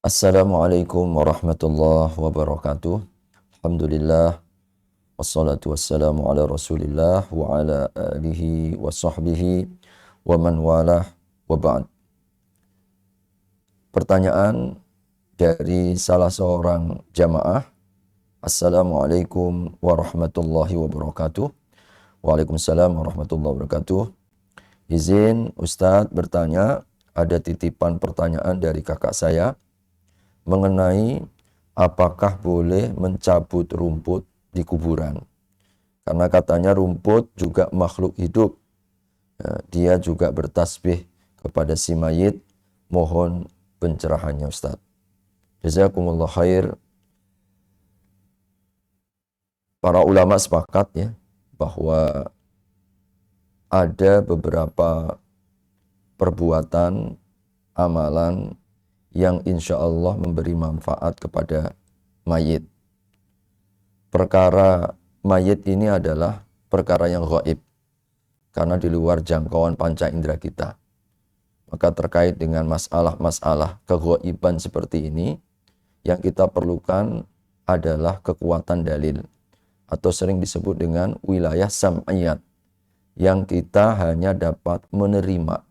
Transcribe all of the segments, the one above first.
Assalamualaikum warahmatullahi wabarakatuh. Alhamdulillah, wassalatu wassalamu ala rasulillah wa ala alihi wa sahbihi wa man walah wa ba'd. Pertanyaan dari salah seorang jamaah. Assalamualaikum warahmatullahi wabarakatuh. Waalaikumsalam warahmatullahi wabarakatuh. Izin Ustadz bertanya, ada titipan pertanyaan dari kakak saya mengenai apakah boleh mencabut rumput di kuburan. Karena katanya rumput juga makhluk hidup. Dia juga bertasbih kepada si mayit. Mohon pencerahannya Ustaz. Jazakumullah khair. Para ulama sepakat ya bahwa ada beberapa perbuatan, amalan yang insya Allah memberi manfaat kepada mayit. Perkara mayit ini adalah perkara yang gaib, karena di luar jangkauan panca indera kita. Maka terkait dengan masalah-masalah kegaiban seperti ini, yang kita perlukan adalah kekuatan dalil, atau sering disebut dengan wilayah sam'iyat, yang kita hanya dapat menerima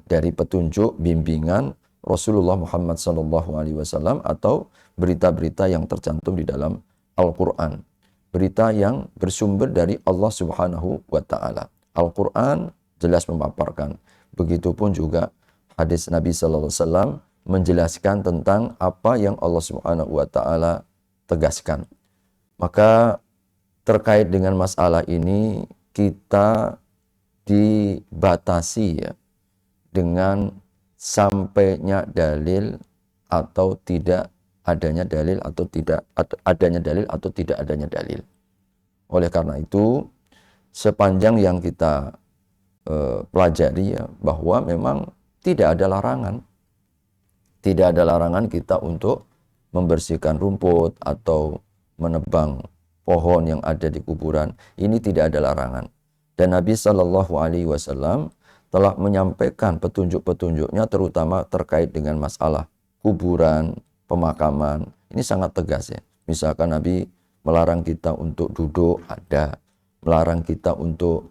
dari petunjuk, bimbingan Rasulullah Muhammad SAW atau berita-berita yang tercantum di dalam Al-Quran. Berita yang bersumber dari Allah Subhanahu wa Ta'ala. Al-Quran jelas memaparkan. Begitupun juga hadis Nabi SAW menjelaskan tentang apa yang Allah Subhanahu wa Ta'ala tegaskan. Maka terkait dengan masalah ini kita dibatasi ya dengan sampainya dalil atau tidak adanya dalil atau tidak adanya dalil atau tidak adanya dalil. Oleh karena itu, sepanjang yang kita pelajari ya bahwa memang tidak ada larangan. Tidak ada larangan kita untuk membersihkan rumput atau menebang pohon yang ada di kuburan. Ini tidak ada larangan. Dan Nabi SAW telah menyampaikan petunjuk-petunjuknya terutama terkait dengan masalah kuburan, pemakaman. Ini sangat tegas ya. Misalkan Nabi melarang kita untuk duduk, ada. Melarang kita untuk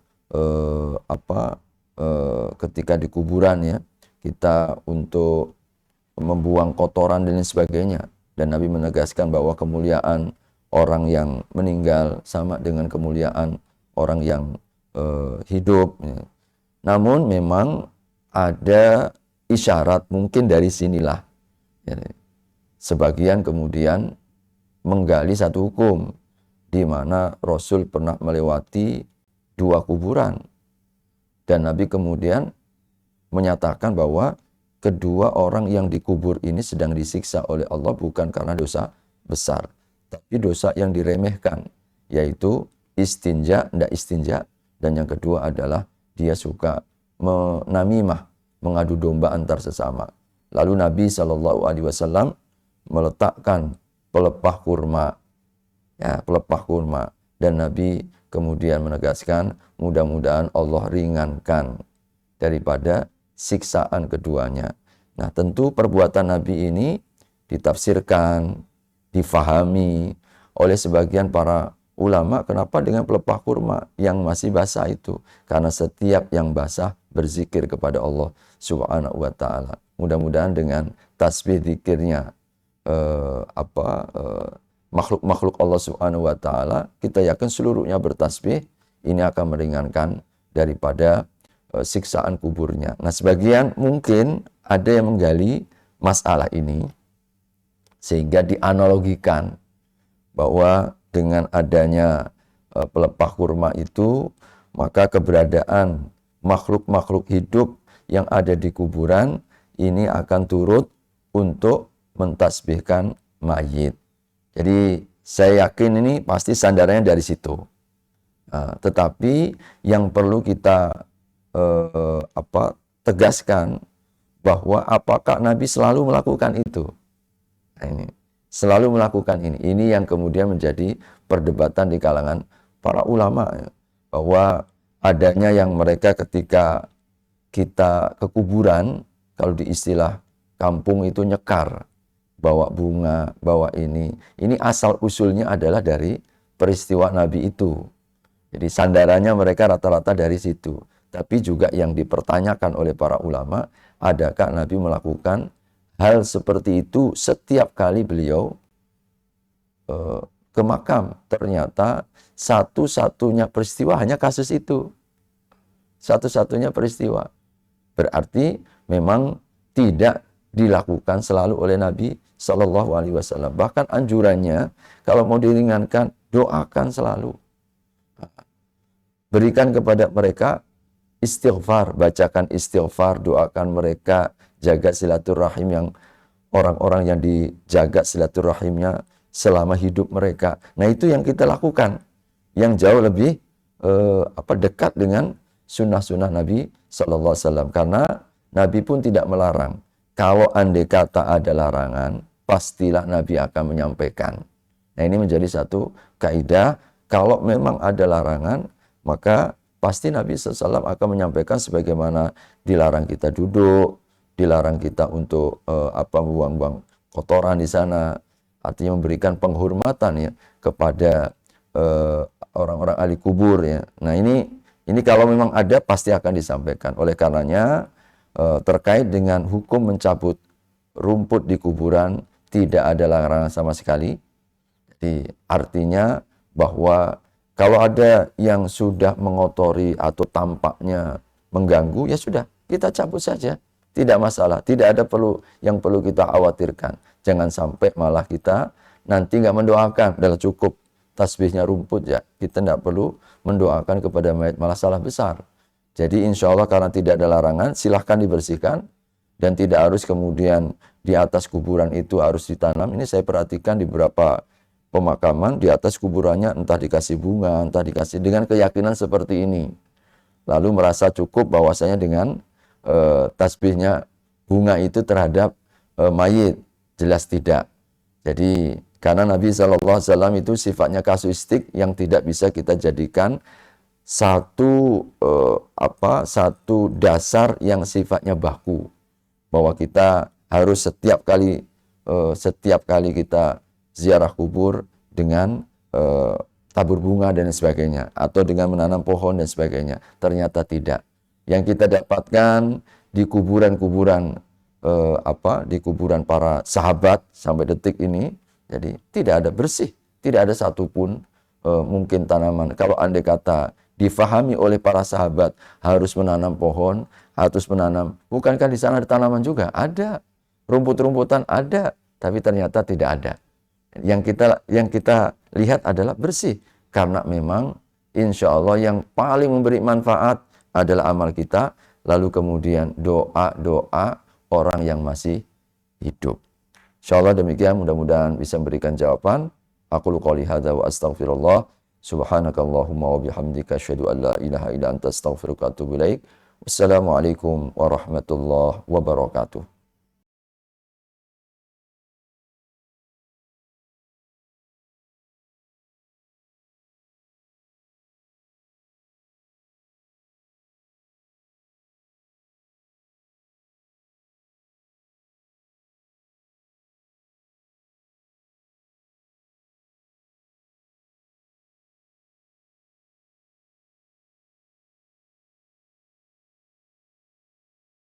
ketika di kuburan ya, kita untuk membuang kotoran dan lain sebagainya. Dan Nabi menegaskan bahwa kemuliaan orang yang meninggal sama dengan kemuliaan orang yang hidup ya. Namun memang ada isyarat mungkin dari sinilah ya, sebagian kemudian menggali satu hukum di mana Rasul pernah melewati 2 kuburan dan Nabi kemudian menyatakan bahwa kedua orang yang dikubur ini sedang disiksa oleh Allah bukan karena dosa besar tapi dosa yang diremehkan, yaitu istinja, tidak istinja, dan yang kedua adalah dia suka menamimah, mengadu domba antar sesama. Lalu Nabi SAW meletakkan pelepah kurma, ya, pelepah kurma, dan Nabi kemudian menegaskan mudah-mudahan Allah ringankan daripada siksaan keduanya. Nah, tentu perbuatan Nabi ini ditafsirkan, difahami oleh sebagian para ulama, kenapa dengan pelepah kurma yang masih basah itu? Karena setiap yang basah berzikir kepada Allah Subhanahu wa Ta'ala. Mudah-mudahan dengan tasbih zikirnya makhluk-makhluk Allah Subhanahu wa Ta'ala, kita yakin seluruhnya bertasbih, ini akan meringankan daripada siksaan kuburnya. Nah, sebagian mungkin ada yang menggali masalah ini sehingga dianalogikan bahwa dengan adanya pelepah kurma itu, maka keberadaan makhluk-makhluk hidup yang ada di kuburan ini akan turut untuk mentasbihkan mayit. Jadi saya yakin ini pasti sandarannya dari situ. Tetapi yang perlu kita tegaskan bahwa apakah Nabi selalu melakukan itu? Nah, ini selalu melakukan ini. Ini yang kemudian menjadi perdebatan di kalangan para ulama ya, bahwa adanya yang mereka ketika kita ke kuburan, kalau di istilah kampung itu nyekar. bawa bunga, bawa ini. Ini asal usulnya adalah dari peristiwa Nabi itu. Jadi sandarannya mereka rata-rata dari situ. Tapi juga yang dipertanyakan oleh para ulama, adakah Nabi melakukan hal seperti itu setiap kali beliau ke makam? Ternyata satu-satunya peristiwa hanya kasus itu. Satu-satunya peristiwa. Berarti memang tidak dilakukan selalu oleh Nabi Shallallahu Alaihi Wasallam. Bahkan anjurannya kalau mau diringankan, doakan selalu. Berikan kepada mereka istighfar, bacakan istighfar, doakan mereka, jaga silaturahim yang orang-orang yang dijaga silaturahimnya selama hidup mereka. Nah itu yang kita lakukan, yang jauh lebih dekat dengan sunnah-sunnah Nabi Sallallahu Alaihi Wasallam. Karena Nabi pun tidak melarang. Kalau andai kata ada larangan, pastilah Nabi akan menyampaikan. Nah ini menjadi satu kaidah. Kalau memang ada larangan, maka pasti Nabi SAW akan menyampaikan sebagaimana dilarang kita duduk, dilarang kita untuk buang-buang kotoran di sana, artinya memberikan penghormatan ya kepada orang-orang ahli kubur ya. Nah ini kalau memang ada pasti akan disampaikan. Oleh karenanya terkait dengan hukum mencabut rumput di kuburan tidak ada larangan sama sekali. Jadi artinya bahwa kalau ada yang sudah mengotori atau tampaknya mengganggu, ya sudah, kita cabut saja. Tidak masalah, tidak ada yang perlu kita khawatirkan. Jangan sampai malah kita nanti nggak mendoakan, adalah cukup tasbihnya rumput ya. Kita tidak perlu mendoakan kepada mayat, malah salah besar. Jadi insya Allah karena tidak ada larangan, silahkan dibersihkan. Dan tidak harus kemudian di atas kuburan itu harus ditanam. Ini saya perhatikan di beberapa pemakaman, di atas kuburannya entah dikasih bunga, entah dikasih, dengan keyakinan seperti ini. Lalu merasa cukup bahwasanya dengan tasbihnya bunga itu terhadap mayit, jelas tidak. Jadi karena Nabi SAW itu sifatnya kasuistik yang tidak bisa kita jadikan satu dasar yang sifatnya baku, bahwa kita harus setiap kali kita ziarah kubur dengan tabur bunga dan sebagainya, atau dengan menanam pohon dan sebagainya. Ternyata tidak. Yang kita dapatkan di kuburan-kuburan di kuburan para sahabat sampai detik ini, jadi tidak ada bersih, tidak ada satupun mungkin tanaman. Kalau andai kata difahami oleh para sahabat harus menanam pohon, harus menanam, bukankah di sana ada tanaman juga? Ada, rumput-rumputan ada, tapi ternyata tidak ada. Yang kita lihat adalah bersih, karena memang insya Allah yang paling memberi manfaat adalah amal kita, lalu kemudian doa-doa orang yang masih hidup. Insya Allah demikian, mudah-mudahan bisa memberikan jawaban. Aqulu qouli hadza wa astaghfirullah. Subhanakallahumma wa bihamdika asyhadu an la ilaha illa anta astaghfiruka wa atubu ilaik. Wassalamualaikum warahmatullahi wabarakatuh.